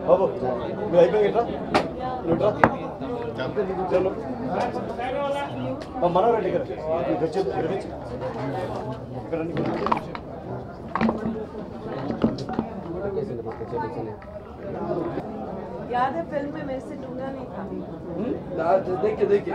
బాబు మీరు అయిపోయాక మనోరండి ఇక్కడ याद है फिल्म में मेरे से टूटा नहीं था। देखिए देखिए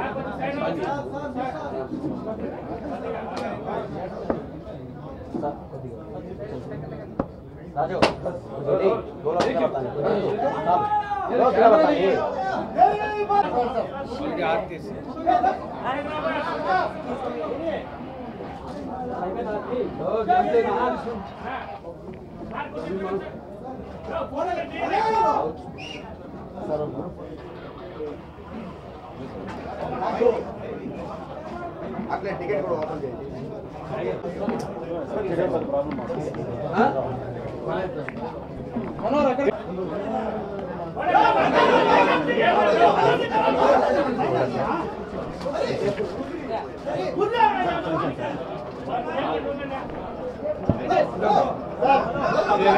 అట్లా టికెట్ కూడా ఓపెన్ చేయండి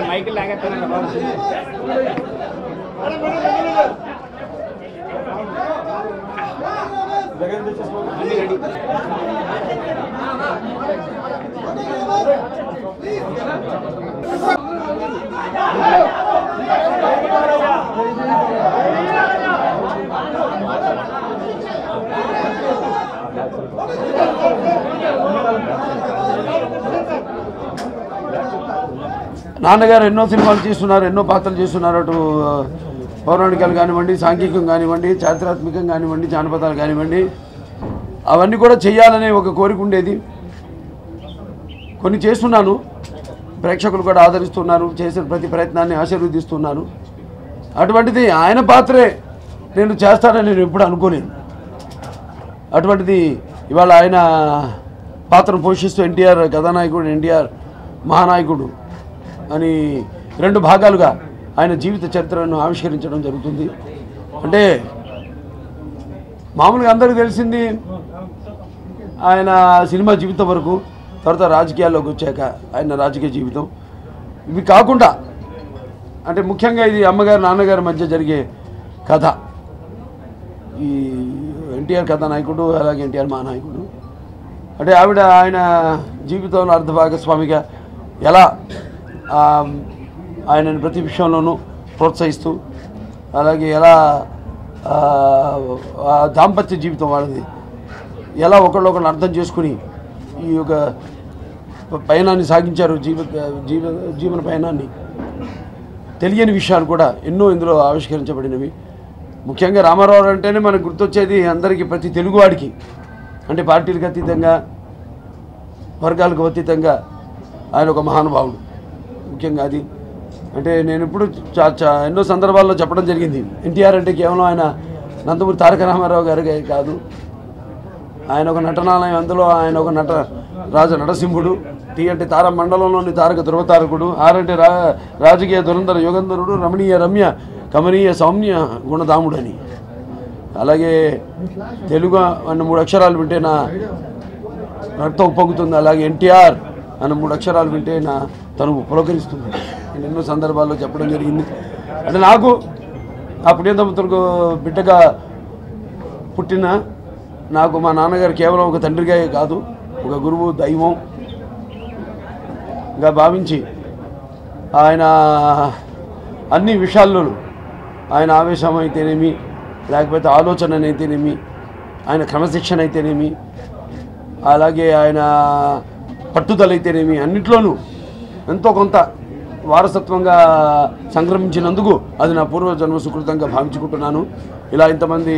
మైకిల్ లాగేస్తాను నాన్నగారు ఎన్నో సినిమాలు చేస్తున్నారు, ఎన్నో పాత్రలు చేస్తున్నారు. అటు పౌరాణికాలు కానివ్వండి, సాంఘికం కానివ్వండి, చారిత్రాత్మకం కానివ్వండి, జానపదాలు కానివ్వండి, అవన్నీ కూడా చేయాలనే ఒక కోరిక ఉండేది. కొన్ని చేస్తున్నాను, ప్రేక్షకులు కూడా ఆదరిస్తున్నారు, చేసిన ప్రతి ప్రయత్నాన్ని ఆశీర్వదిస్తున్నారు. అటువంటిది ఆయన పాత్రే నేను చేస్తానని నేను ఎప్పుడు అనుకోలేను. అటువంటిది ఇవాళ ఆయన పాత్రను పోషిస్తూ ఎన్టీఆర్ కథానాయకుడు, ఎన్టీఆర్ మహానాయకుడు అని రెండు భాగాలుగా ఆయన జీవిత చరిత్రను ఆవిష్కరించడం జరుగుతుంది. అంటే మామూలుగా అందరికీ తెలిసింది ఆయన సినిమా జీవితం వరకు, తర్వాత రాజకీయాల్లోకి వచ్చాక ఆయన రాజకీయ జీవితం. ఇవి కాకుండా అంటే ముఖ్యంగా ఇది అమ్మగారు నాన్నగారి మధ్య జరిగే కథ. ఈ ఎన్టీఆర్ కథానాయకుడు, అలాగే ఎన్టీఆర్ మహానాయకుడు. అంటే ఆవిడ ఆయన జీవితంలో అర్ధభాగస్వామిగా ఎలా ఆయనని ప్రతి విషయంలోనూ ప్రోత్సహిస్తూ, అలాగే ఎలా దాంపత్య జీవితం వాళ్ళది ఎలా ఒకళ్ళొకళ్ళు అర్థం చేసుకుని ఈ యొక్క పయనాన్ని సాగించారు, జీవన పయనాన్ని. తెలియని విషయాలు కూడా ఎన్నో ఇందులో ఆవిష్కరించబడినవి. ముఖ్యంగా రామారావు అంటేనే మనకు గుర్తొచ్చేది అందరికీ, ప్రతి తెలుగువాడికి, అంటే పార్టీలకు అతీతంగా, వర్గాలకు అతీతంగా ఆయన ఒక మహానుభావుడు. ముఖ్యంగా అది అంటే నేను ఇప్పుడు ఎన్నో సందర్భాల్లో చెప్పడం జరిగింది. ఎన్టీఆర్ అంటే కేవలం ఆయన నందమూరి తారక రామారావు గారికి కాదు, ఆయన ఒక నటనాలయం. అందులో ఆయన ఒక నటసింహుడు. టీ అంటే తార మండలంలోని తారక ధ్రువతారకుడు. ఆర్ అంటే రాజకీయ దురంధర యుగంధరుడు. రమణీయ రమ్య కమనీయ సౌమ్య గుణధాముడు అని. అలాగే తెలుగు అన్న 3 అక్షరాలు వింటే నా రక్తం ఉప్పొంగుతుంది. అలాగే ఎన్టీఆర్ అన్న 3 అక్షరాలు వింటే నా తను పులకరిస్తుంది. నేను ఎన్నో సందర్భాల్లో చెప్పడం జరిగింది. అంటే నాకు ఆ పుణ్యదంపతులకు బిడ్డగా పుట్టిన నాకు మా నాన్నగారు కేవలం ఒక తండ్రిగా కాదు, ఒక గురువు, దైవంగా భావించి ఆయన అన్ని విషయాల్లోనూ, ఆయన ఆవేశం అయితేనేమి, లేకపోతే ఆలోచన అయితేనేమి, ఆయన క్రమశిక్షణ అయితేనేమి, అలాగే ఆయన పట్టుదల అయితేనేమి, అన్నిట్లోనూ ఎంతో కొంత వారసత్వంగా సంక్రమించినందుకు అది నా పూర్వజన్మ సుకృతంగా భావించుకుంటున్నాను. ఇలా ఇంతమంది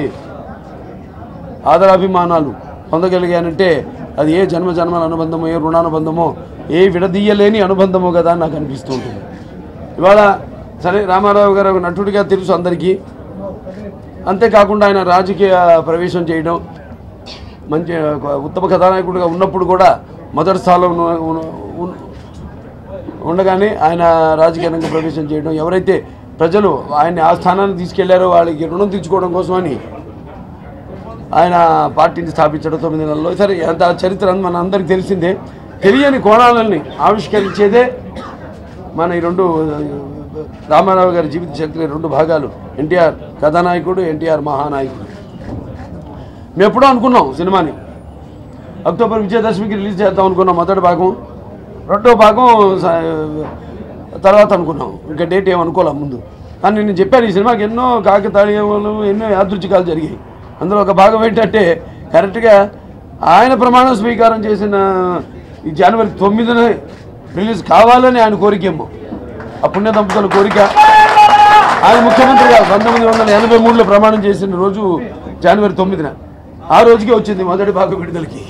ఆదరాభిమానాలు పొందగలిగానంటే అది ఏ జన్మల అనుబంధమో, ఏ రుణానుబంధమో, ఏ విడదీయలేని అనుబంధమో కదా నాకు అనిపిస్తూ ఉంటుంది. ఇవాళ సరే రామారావు గారు నటుడిగా తెలుసు అందరికీ. అంతేకాకుండా ఆయన రాజకీయ ప్రవేశం చేయడం, మంచి ఉత్తమ కథానాయకుడిగా ఉన్నప్పుడు కూడా మొదటి స్థానంలో ఉండగానే ఆయన రాజకీయ రంగ ప్రవేశం చేయడం, ఎవరైతే ప్రజలు ఆయన్ని ఆ స్థానాన్ని తీసుకెళ్లారో వాళ్ళకి రుణం తీర్చుకోవడం కోసమని ఆయన పార్టీని స్థాపించడం 9 నెలల్లో. సరే అంత చరిత్ర మన అందరికీ తెలిసిందే. తెలియని కోణాలని ఆవిష్కరించేదే మన ఈ రెండు రామారావు గారి జీవిత చరిత్ర 2 భాగాలు. ఎన్టీఆర్ కథానాయకుడు, ఎన్టీఆర్ మహానాయకుడు. మేము ఎప్పుడో అనుకున్నాం సినిమాని అక్టోబర్ విజయదశమికి రిలీజ్ చేద్దాం అనుకున్నాం మొదటి భాగం. రెండో భాగం తర్వాత అనుకున్నాం, ఇంకా డేట్ ఏమనుకోలేం ముందు. కానీ నేను చెప్పాను ఈ సినిమాకి ఎన్నో కాకతాళీయాలు, ఎన్నో యాదృచ్ఛికాలు జరిగాయి. అందులో ఒక భాగం ఏంటంటే కరెక్ట్గా ఆయన ప్రమాణ స్వీకారం చేసిన ఈ జనవరి 9న రిలీజ్ కావాలని ఆయన కోరికేమో, ఆ పుణ్య దంపతుల కోరిక. ఆయన ముఖ్యమంత్రిగా 1983లో ప్రమాణం చేసిన రోజు జనవరి 9న, ఆ రోజుకే వచ్చింది మొదటి భాగం విడుదలకి.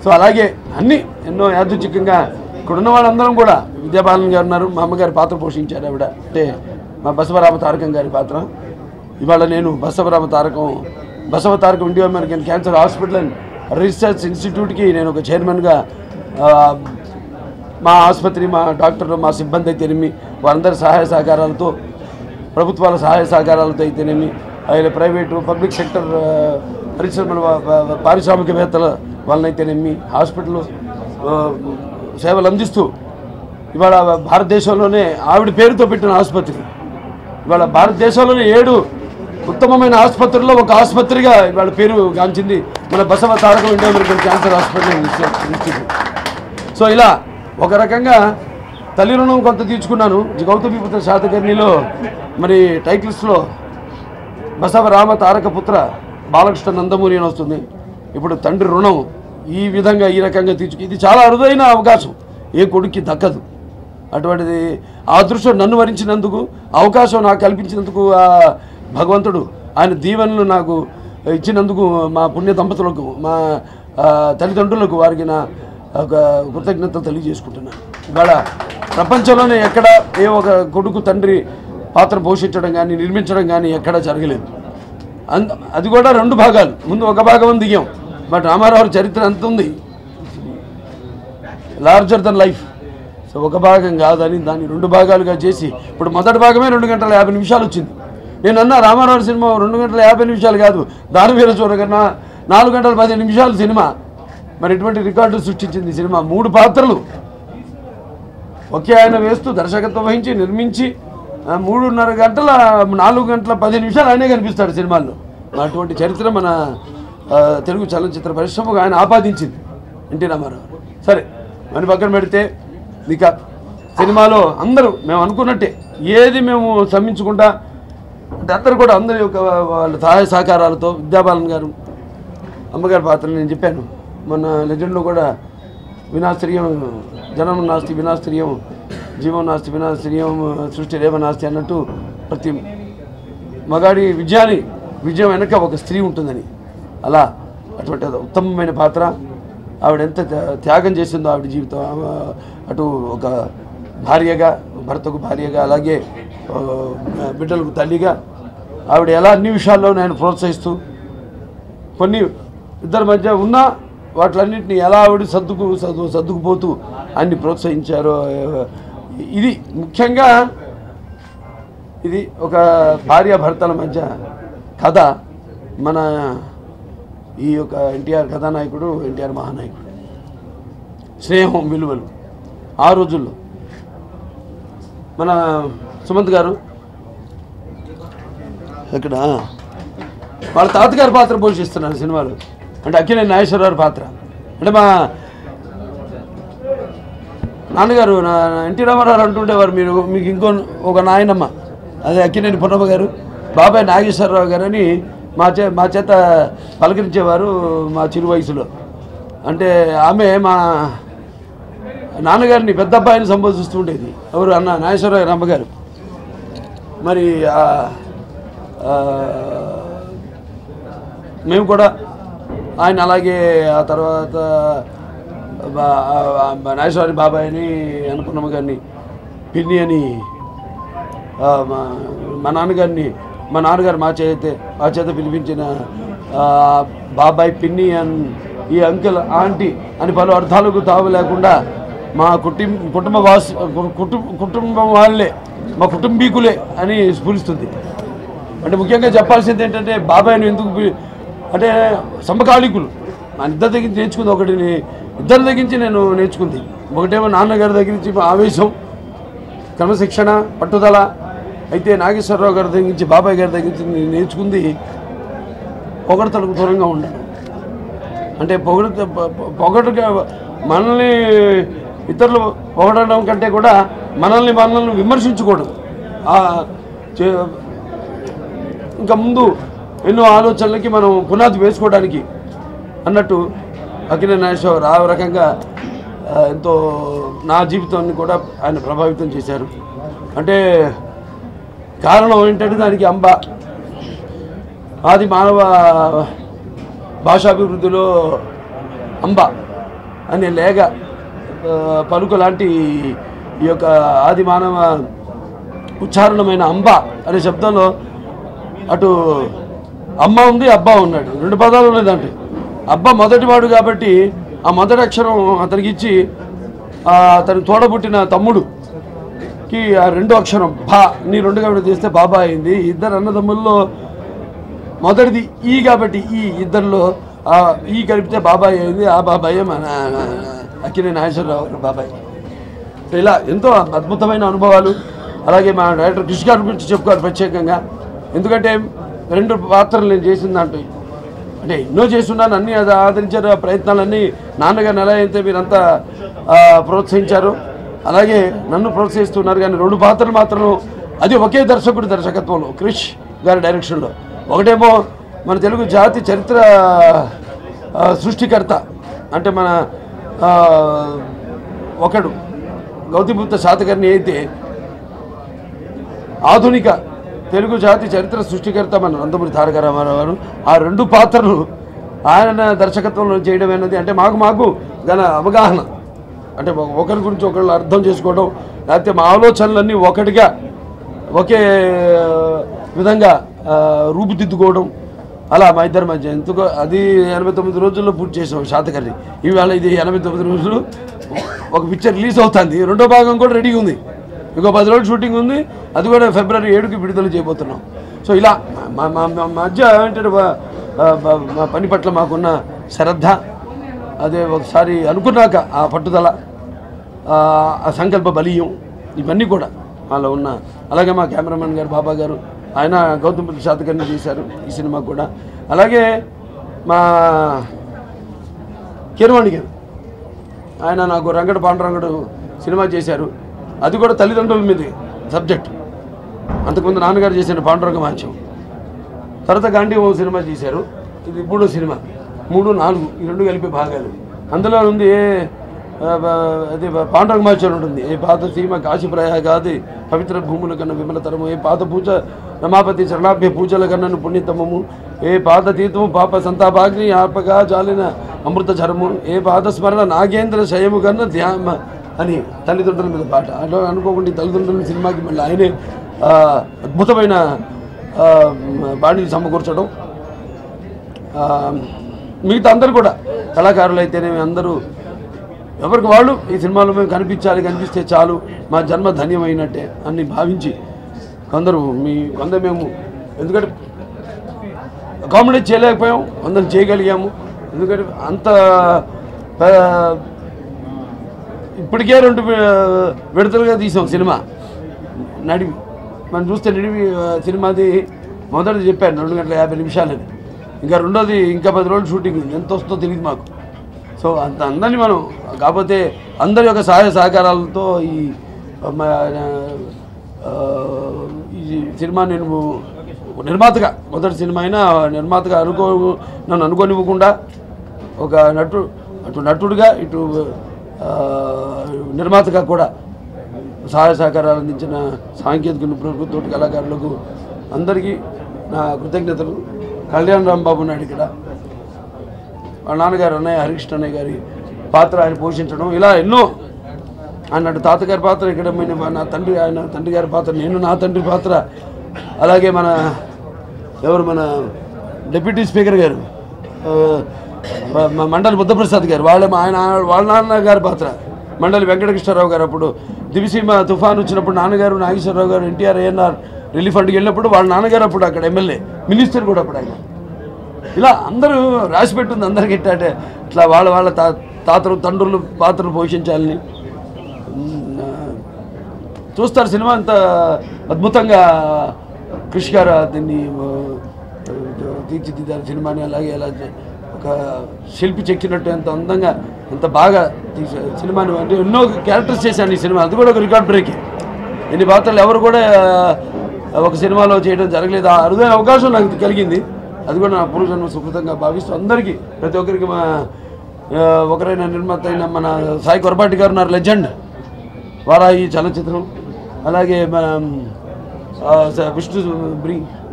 సో అలాగే అన్నీ ఎన్నో యాదృచ్ఛికంగా ఇక్కడున్న వాళ్ళందరం కూడా, విద్యాబాలన్ గారు ఉన్నారు, మా అమ్మగారి పాత్ర పోషించారు ఆవిడ, అంటే మా బసవరామ తారకం గారి పాత్ర. ఇవాళ నేను Basava Tarakam India American cancer hospital and research ఇన్స్టిట్యూట్కి నేను ఒక చైర్మన్గా, మా ఆసుపత్రి, మా డాక్టర్లు, మా సిబ్బంది అయితేనేమి, వారందరి సహాయ సహకారాలతో, ప్రభుత్వాల సహాయ సహకారాలతో అయితేనేమి, అలాగే ప్రైవేటు పబ్లిక్ సెక్టర్ పరిశ్రమల పారిశ్రామికవేత్తల వాళ్ళనైతేనేమి, హాస్పిటల్ సేవలు అందిస్తూ ఇవాళ భారతదేశంలోనే ఆవిడ పేరుతో పెట్టిన ఆసుపత్రి, ఇవాళ భారతదేశంలోనే 7 ఉత్తమమైన ఆసుపత్రుల్లో ఒక ఆసుపత్రిగా ఇవాళ పేరు గాంచింది మన Basava Tarakam India American cancer hospital institute. So ఇలా ఒక రకంగా తల్లి రుణం కొంత తీర్చుకున్నాను. గౌతమిపుత్ర శాతకర్ణిలో మరి టైటిల్స్లో బసవ రామ తారక పుత్ర బాలకృష్ణ నందమూరి అని వస్తుంది. ఇప్పుడు తండ్రి రుణం ఈ విధంగా ఈ రకంగా ఇది చాలా అరుదైన అవకాశం, ఏ కొడుక్కి దక్కదు. అటువంటిది ఆ దృశ్యం నన్ను వరించినందుకు, అవకాశం నాకు కల్పించినందుకు ఆ భగవంతుడు ఆయన దీవెనలు నాకు ఇచ్చినందుకు మా పుణ్య దంపతులకు, మా తల్లిదండ్రులకు వారికి నా ఒక కృతజ్ఞతలు తెలియజేసుకుంటున్నాను. ఇవాళ ప్రపంచంలోనే ఎక్కడ ఏ ఒక కొడుకు తండ్రి పాత్ర పోషించడం కానీ నిర్మించడం కానీ ఎక్కడా జరగలేదు. అది కూడా 2 భాగాలు, ముందు ఒక భాగం దిగాం, బట్ రామారావు చరిత్ర అంత ఉంది, లార్జర్ దెన్ లైఫ్. సో ఒక భాగం కాదని దాన్ని 2 భాగాలుగా చేసి ఇప్పుడు మొదటి భాగమే 2 గంటల 50 నిమిషాలు వచ్చింది. నేను అన్నా రామారావు సినిమా 2 గంటల 50 నిమిషాలు కాదు, దానివీర చూడకన్నా 4 గంటల 15 నిమిషాలు సినిమా. మరి ఇటువంటి రికార్డు సృష్టించింది సినిమా. 3 పాత్రలు ఒకే ఆయన వేస్తూ దర్శకత్వం వహించి నిర్మించి 3:30 గంటల 4 గంటల 15 నిమిషాలు ఆయనే కనిపిస్తాడు సినిమాల్లో. అటువంటి చరిత్ర మన తెలుగు చలనచిత్ర పరిశ్రమకు ఆయన ఆపాదించింది ఎన్టీ రామారావు. సరే మన పక్కన పెడితే ఇక సినిమాలో అందరూ మేము అనుకున్నట్టే ఏది మేము శ్రమించుకుంటా అంటే అందరూ కూడా అందరి యొక్క వాళ్ళ సహాయ సహకారాలతో, విద్యాబాలన్ గారు అమ్మగారి పాత్ర నేను చెప్పాను మొన్న లెజెండ్లో కూడా, వినాశ్రియం జనం నాస్తి వినాశ్రియం, జీవం నాస్తి వినాశ్రియం, సృష్టి రేవ నాస్తి అన్నట్టు ప్రతి మగాడి విజయం వెనక ఒక స్త్రీ ఉంటుందని, అలా అటువంటి ఉత్తమమైన పాత్ర. ఆవిడ ఎంత త్యాగం చేసిందో ఆవిడ జీవితం, అటు ఒక భార్యగా, భర్తకు భార్యగా, అలాగే బిడ్డలకు తల్లిగా ఆవిడ ఎలా అన్ని విషయాల్లో నేను ప్రోత్సహిస్తూ, కొన్ని ఇద్దరి మధ్య ఉన్న వాటిలన్నింటినీ ఎలా ఆవిడ సర్దుకుపోతూ అన్ని ప్రోత్సహించారో. ఇది ముఖ్యంగా ఇది ఒక భార్యాభర్తల మధ్య కథ. మన ఈ యొక్క ఎన్టీఆర్ కథానాయకుడు, ఎన్టీఆర్ మహానాయకుడు, స్నేహం విలువలు ఆ రోజుల్లో. మన సుమంత్ గారు ఇక్కడ వాళ్ళ తాతగారి పాత్ర పోషిస్తున్నారు సినిమాలో, అంటే అక్కినేని నాగేశ్వరరావు పాత్ర. అంటే మా నాన్నగారు ఎన్టీ రామారావు అంటుండేవారు, మీకు ఇంకో ఒక నాయనమ్మ, అదే అక్కినేని పున్నమ్మ గారు, బాబాయ్ నాగేశ్వరరావు గారు అని మా చేత పలకరించేవారు మా చిరు వయసులో. అంటే ఆమె మా నాన్నగారిని పెద్ద అబ్బాయిని సంబోధిస్తూ ఉండేది. ఎవరు అన్న నాగేశ్వరరావు అమ్మగారు. మరి మేము కూడా ఆయన అలాగే ఆ తర్వాత నాగేశ్వరి బాబాయ్ని అనుకున్నమ్మ గారిని పిన్ని అని మా నాన్నగారు మా చేత పిలిపించిన బాబాయ్ పిన్ని ఈ అంకుల్ ఆంటీ అని పలు అర్థాలకు తావు లేకుండా మా కుటుంబం వాళ్ళే మా కుటుంబీకులే అని స్ఫురిస్తుంది. అంటే ముఖ్యంగా చెప్పాల్సింది ఏంటంటే బాబాయ్ని ఎందుకు అంటే సమకాలీకులు నా ఇద్దరి దగ్గర నేర్చుకుంది ఒకటిని ఇద్దరి దగ్గరించి నేను నేర్చుకుంది. ఒకటేమో నాన్నగారి దగ్గర నుంచి ఆవేశం క్రమశిక్షణ పట్టుదల. అయితే నాగేశ్వరరావు గారి దగ్గర నుంచి బాబాయ్ గారి దగ్గర నుంచి నేను నేర్చుకుంది పొగడతలకు దూరంగా ఉండడం. అంటే పొగడగా మనల్ని ఇతరులు పొగడడం కంటే కూడా మనల్ని విమర్శించుకోవడం. ఇంకా ముందు ఎన్నో ఆలోచనలకి మనం పునాది వేసుకోవడానికి అన్నట్టు అక్కినేని నాగేశ్వరరావు ఆ రకంగా ఎంతో నా జీవితాన్ని కూడా ఆయన ప్రభావితం చేశారు. అంటే కారణం ఏంటంటే దానికి అంబ ఆది మానవ భాషాభివృద్ధిలో అంబ అనే లేగ పలుకు లాంటి ఈ యొక్క ఆది మానవ ఉచ్చారణమైన అంబ అనే శబ్దంలో అటు అమ్మ ఉంది అబ్బా ఉన్నాడు, రెండు పదాలు ఉన్నదంటే అబ్బా మొదటివాడు కాబట్టి ఆ మొదటి అక్షరం అతనికి ఇచ్చి అతనికి తోడబుట్టిన తమ్ముడుకి ఆ రెండో అక్షరం బా నీ రెండుగా చేస్తే బాబా అయింది. ఇద్దరు అన్నదమ్ముల్లో మొదటిది ఈ కాబట్టి ఈ ఇద్దరిలో ఈ కలిపితే బాబాయ్ అయింది. ఆ బాబాయ్ మన అక్కినేని నాగేశ్వరరావు బాబాయ్. ఇలా ఎంతో అద్భుతమైన అనుభవాలు. అలాగే మా డైరెక్టర్ కృషి గారి గురించి చెప్పుకోవాలి ప్రత్యేకంగా. ఎందుకంటే 2 పాత్రలు నేను చేసిన దాంట్లో అంటే ఎన్నో చేస్తున్నాను, అన్నీ అది ఆదరించారు. ఆ ప్రయత్నాలన్నీ నాన్నగారిని ఎలా అయితే మీరంతా ప్రోత్సహించారు అలాగే నన్ను ప్రోత్సహిస్తున్నారు. కానీ 2 పాత్రలు మాత్రం అది ఒకే దర్శకుడి దర్శకత్వంలో క్రిష్ గారి డైరెక్షన్లో. ఒకటేమో మన తెలుగు జాతి చరిత్ర సృష్టికర్త అంటే మన ఒకడు గౌతమిపుత్ర శాతకర్ణి అయితే ఆధునిక తెలుగు జాతి చరిత్ర సృష్టికర్త మన నందమూరి తారక రామారావు గారు. ఆ 2 పాత్రలు ఆయన దర్శకత్వంలో చేయడం అనేది అంటే మాకు గల అవగాహన అంటే ఒకరి గురించి ఒకళ్ళు అర్థం చేసుకోవడం, లేకపోతే మా ఆలోచనలన్నీ ఒకటిగా ఒకే విధంగా రూపుదిద్దుకోవడం అలా మా ఇద్దరి మధ్య ఎందుకో అది 89 రోజుల్లో పూర్తి చేసాం శాతకర్ణి. ఈవేళ ఇది 89 రోజులు ఒక పిక్చర్ రిలీజ్ అవుతుంది. 2వ భాగం కూడా రెడీగా ఉంది. ఇంకో 10 రోజులు షూటింగ్ ఉంది. అది కూడా ఫిబ్రవరి 7కి విడుదల చేయబోతున్నాం. సో ఇలా మా మధ్య ఏంటంటే మా పని పట్ల మాకున్న శ్రద్ధ, అదే ఒకసారి అనుకున్నాక ఆ పట్టుదల, ఆ సంకల్ప బలీయం ఇవన్నీ కూడా మాలో ఉన్న. అలాగే మా కెమెరామెన్ గారు బాబా గారు ఆయన గౌతమిపుత్ర శాతకర్ణి చేశారు ఈ సినిమా కూడా. అలాగే మా కిరవాణి గారు ఆయన నాకు రంగడు పాండురంగడు సినిమా చేశారు. అది కూడా తల్లిదండ్రుల మీద సబ్జెక్ట్. అంతకుముందు నాన్నగారు చేసిన పాండురంగ మాంచం, తర్వాత గాంధీవం సినిమా చేశారు. ఇది 3వ సినిమా. 3, 4 ఈ 2 కలిపి భాగాలు. అందులో ఉంది అది పాండురంగ మాంచం ఉంటుంది. ఏ పాత సీమ కాశీ ప్రయాగాది పవిత్ర భూముల కన్నా విమలతరము, ఏ పాత పూజ రమాపతి శరణాభ్య పూజల కన్నను పుణ్యతమము, ఏ పాత తీర్థము పాప సంతాపాగ్ని ఆపగా జాలిన అమృత చరము, ఏ పాత స్మరణ నాగేంద్ర శయము కన్నా ధ్యామ అని తల్లిదండ్రుల మీద పాట. అలా అనుకోకుండా తల్లిదండ్రుల సినిమాకి మళ్ళీ ఆయనే అద్భుతమైన బాడీని సమకూర్చడం. మిగతా అందరూ కూడా కళాకారులు అయితేనేమి అందరూ ఎవరికి వాళ్ళు ఈ సినిమాలో మేము కనిపిస్తే చాలు మా జన్మ ధన్యమైనట్టే అని భావించి కొందరు మేము ఎందుకంటే అకామిడేట్ చేయలేకపోయాం, అందరం చేయగలిగాము. ఎందుకంటే అంత ఇప్పటికే 2 విడతలుగా తీసాం సినిమా. నడివి మనం చూస్తే నిడివి సినిమాది మొదటిది చెప్పాను 2 గంటల 50 నిమిషాలని. ఇంకా రెండోది ఇంకా 10 రోజులు షూటింగ్ ఎంత వస్తుందో తెలియదు మాకు. సో అందరినీ మనం కాకపోతే అందరి యొక్క సహాయ సహకారాలతో ఈ సినిమా నేను నిర్మాతగా మొదటి సినిమా అయినా నిర్మాతగా నన్ను అనుకోనివ్వకుండా ఒక నటుడిగా ఇటు నిర్మాతగా కూడా సహాయ సహకారాలు అందించిన సాంకేతిక నిపుణులకు, తోటి కళాకారులకు అందరికీ నా కృతజ్ఞతలు. కళ్యాణ్ రాంబాబు నాయుడు ఇక్కడ వాళ్ళ నాన్నగారు అన్నయ్య హరికృష్ణ అన్నయ్య గారి పాత్ర ఆయన పోషించడం, ఇలా ఎన్నో అన్నట్టు తాతగారి పాత్ర ఇక్కడ నా తండ్రి, ఆయన తండ్రి గారి పాత్ర, నేను నా తండ్రి పాత్ర, అలాగే మన డిప్యూటీ స్పీకర్ గారు మండలి బుద్ధప్రసాద్ గారు, వాళ్ళ నాన్నగారి పాత్ర మండలి వెంకటకృష్ణారావు గారు, అప్పుడు దివిసీమ తుఫాన్ వచ్చినప్పుడు నాన్నగారు నాగేశ్వరరావు గారు ఎన్టీఆర్ ఏఎన్ఆర్ రిలీఫ్ ఫండ్కి వెళ్ళినప్పుడు వాళ్ళ నాన్నగారు అప్పుడు అక్కడ ఎమ్మెల్యే మినిస్టర్ కూడా అప్పుడు ఆయన. ఇలా అందరూ రాసి పెట్టుంది అందరికి అంటే ఇట్లా వాళ్ళ తాతలు తండ్రులు పాత్రలు పోషించాలని చూస్తారు. సినిమా అంత అద్భుతంగా కృషి గారు దీన్ని తీర్చిదిద్దారు సినిమాని. అలాగే అలా ఒక శిల్పి చెక్కినట్టు ఎంత అందంగా ఎంత బాగా సినిమాని, అంటే ఎన్నో క్యారెక్టర్స్ చేశాను ఈ సినిమా. అది కూడా ఒక రికార్డ్ బ్రేక్. ఎన్ని పాత్రలు ఎవరు కూడా ఒక సినిమాలో చేయడం జరగలేదు. ఆ అరుదైన అవకాశం నాకు కలిగింది. అది కూడా నా పూర్వజన్మ సుకృతంగా భావిస్తూ అందరికీ, ప్రతి ఒక్కరికి ఒకరైన నిర్మాత అయిన మన సాయి కొరపాటి గారు ఉన్నారు, లెజెండ్, వారాయి చలనచిత్రం. అలాగే మన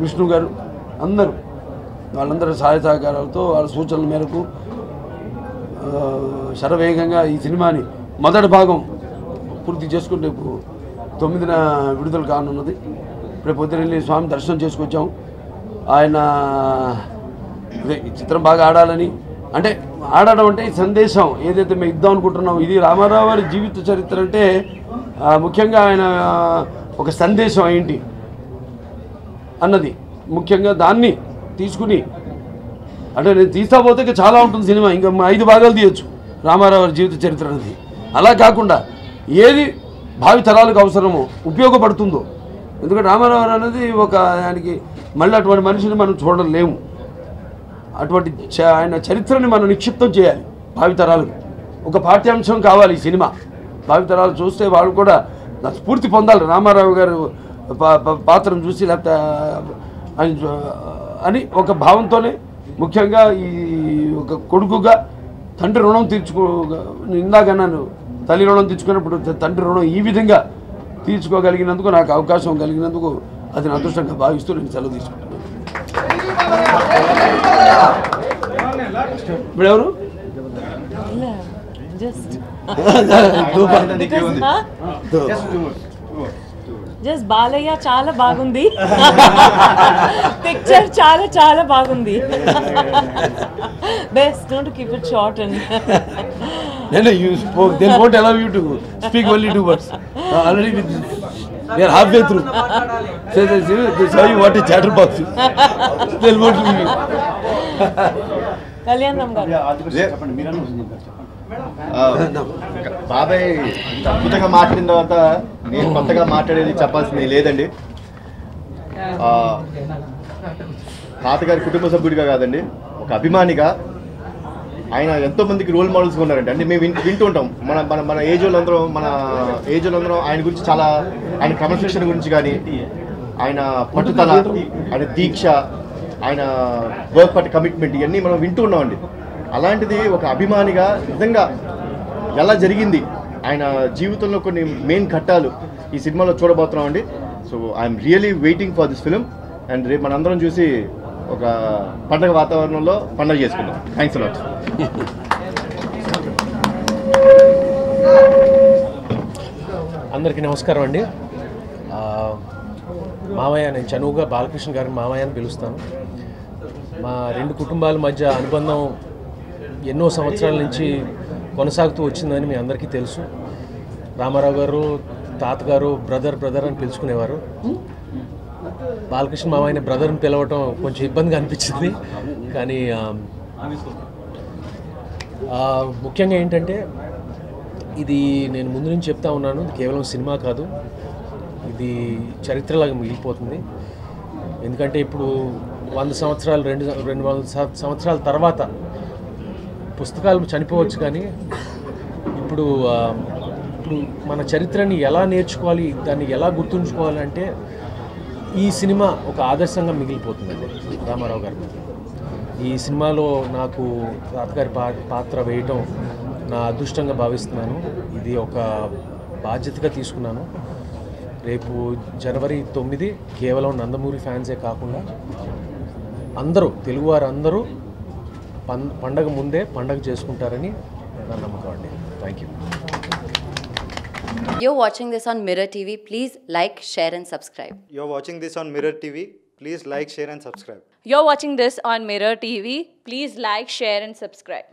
విష్ణు గారు, అందరూ వాళ్ళందరూ సహాయ సహకారాలతో వాళ్ళ సూచనల మేరకు శరవేగంగా ఈ సినిమాని మొదటి భాగం పూర్తి చేసుకుంటే ఇప్పుడు 9న విడుదల కానున్నది. ఇప్పుడు పొద్దున వెళ్ళి స్వామి దర్శనం చేసుకొచ్చాము. ఆయన ఈ చిత్రం బాగా ఆడాలని, అంటే ఆడడం అంటే ఈ సందేశం ఏదైతే మేము ఇద్దాం అనుకుంటున్నాం, ఇది రామారావు గారి జీవిత చరిత్ర అంటే ముఖ్యంగా ఆయన ఒక సందేశం ఏంటి అన్నది ముఖ్యంగా దాన్ని తీసుకుని, అంటే నేను తీస్తా పోతే ఇంకా చాలా ఉంటుంది సినిమా, ఇంకా 5 భాగాలు తీయచ్చు రామారావు గారి జీవిత చరిత్ర అనేది. అలా కాకుండా ఏది భావి తరాలకు అవసరమో ఉపయోగపడుతుందో, ఎందుకంటే రామారావు అనేది ఒక ఆయనకి మళ్ళీ అటువంటి మనిషిని మనం చూడలేము. అటువంటి ఆయన చరిత్రని మనం నిక్షిప్తం చేయాలి భావితరాలకు. ఒక పాఠ్యాంశం కావాలి ఈ సినిమా. భావితరాలు చూస్తే వాళ్ళు కూడా స్ఫూర్తి పొందాలి రామారావు గారు పాత్రను చూసి, లేకపోతే ఆయన అని ఒక భావంతోనే, ముఖ్యంగా ఈ ఒక కొడుకుగా తండ్రి రుణం ఇందాక నన్ను తల్లి రుణం తీర్చుకున్నప్పుడు తండ్రి రుణం ఈ విధంగా తీర్చుకోగలిగినందుకు, నాకు అవకాశం కలిగినందుకు అది నా అదృష్టంగా భావిస్తూ నేను సెలవు తీసుకుంటాను. ఇప్పుడు ఎవరు జస్ట్ బాలయ్య చాలా బాగుంది, పిక్చర్ చాలా చాలా బాగుంది. Best don't keep it short and No, you spoke. They won't allow you to speak only 2 words. Already they are halfway through. So they saw you what a chatterbox is. They won't leave you. కళ్యాణం గారు బాబాయ్ అద్భుతంగా మాట్లాడిన తర్వాత నేను కొత్తగా మాట్లాడేది చెప్పాల్సింది లేదండి. తాతగారి కుటుంబ సభ్యుడిగా కాదండి, ఒక అభిమానిగా ఆయన ఎంతో మందికి రోల్ మోడల్స్గా ఉన్నారండి. అంటే మేము వింటూ ఉంటాం, మన ఏజ్ వాళ్ళందరం ఆయన గురించి చాలా, ఆయన క్రమశిక్షణ గురించి కానీ, ఆయన పట్టుదల, ఆయన దీక్ష, ఆయన వర్క్ పట్ కమిట్మెంట్, ఇవన్నీ మనం వింటూ ఉన్నామండి. అలాంటిది ఒక అభిమానిగా నిజంగా ఎలా జరిగింది ఆయన జీవితంలో కొన్ని మెయిన్ ఘట్టాలు ఈ సినిమాలో చూడబోతున్నామండి. So I'm really waiting for this film. And రేపు మనందరం చూసి ఒక పండగ వాతావరణంలో పండగ చేసుకుందాం. Thanks a lot. అందరికీ నమస్కారం అండి. మామయ్య, నేను చనువుగా బాలకృష్ణ గారిని మామయ్య అని పిలుస్తాను. మా 2 కుటుంబాల మధ్య అనుబంధం ఎన్నో సంవత్సరాల నుంచి కొనసాగుతూ వచ్చిందని మీ అందరికీ తెలుసు. రామారావు గారు, తాతగారు బ్రదర్ అని పిలుచుకునేవారు. బాలకృష్ణ మామయ్యని బ్రదర్ని పిలవటం కొంచెం ఇబ్బందిగా అనిపించింది. కానీ ముఖ్యంగా ఏంటంటే, ఇది నేను ముందు నుంచి చెప్తా ఉన్నాను, ఇది కేవలం సినిమా కాదు, ఇది చరిత్రలాగా మిగిలిపోతుంది. ఎందుకంటే ఇప్పుడు 100 సంవత్సరాలు 200 సంవత్సరాల తర్వాత పుస్తకాలు చనిపోవచ్చు, కానీ ఇప్పుడు మన చరిత్రని ఎలా నేర్చుకోవాలి, దాన్ని ఎలా గుర్తుంచుకోవాలంటే ఈ సినిమా ఒక ఆదర్శంగా మిగిలిపోతుందండి. రామారావు గారి ఈ సినిమాలో నాకు తాతగారి పాత్ర వేయటం నా అదృష్టంగా భావిస్తున్నాను. ఇది ఒక బాధ్యతగా తీసుకున్నాను. రేపు జనవరి 9 కేవలం నందమూరి ఫ్యాన్సే కాకుండా అందరూ, తెలుగువారు అందరూ పండగ ముందే పండగ చేసుకుంటారని నా నమ్మకం అండి. Thank you. You're watching this on Mirror TV. Please like, share and subscribe. You're watching this on Mirror TV. Please like, share and subscribe. You're watching this on Mirror TV. Please like, share and subscribe.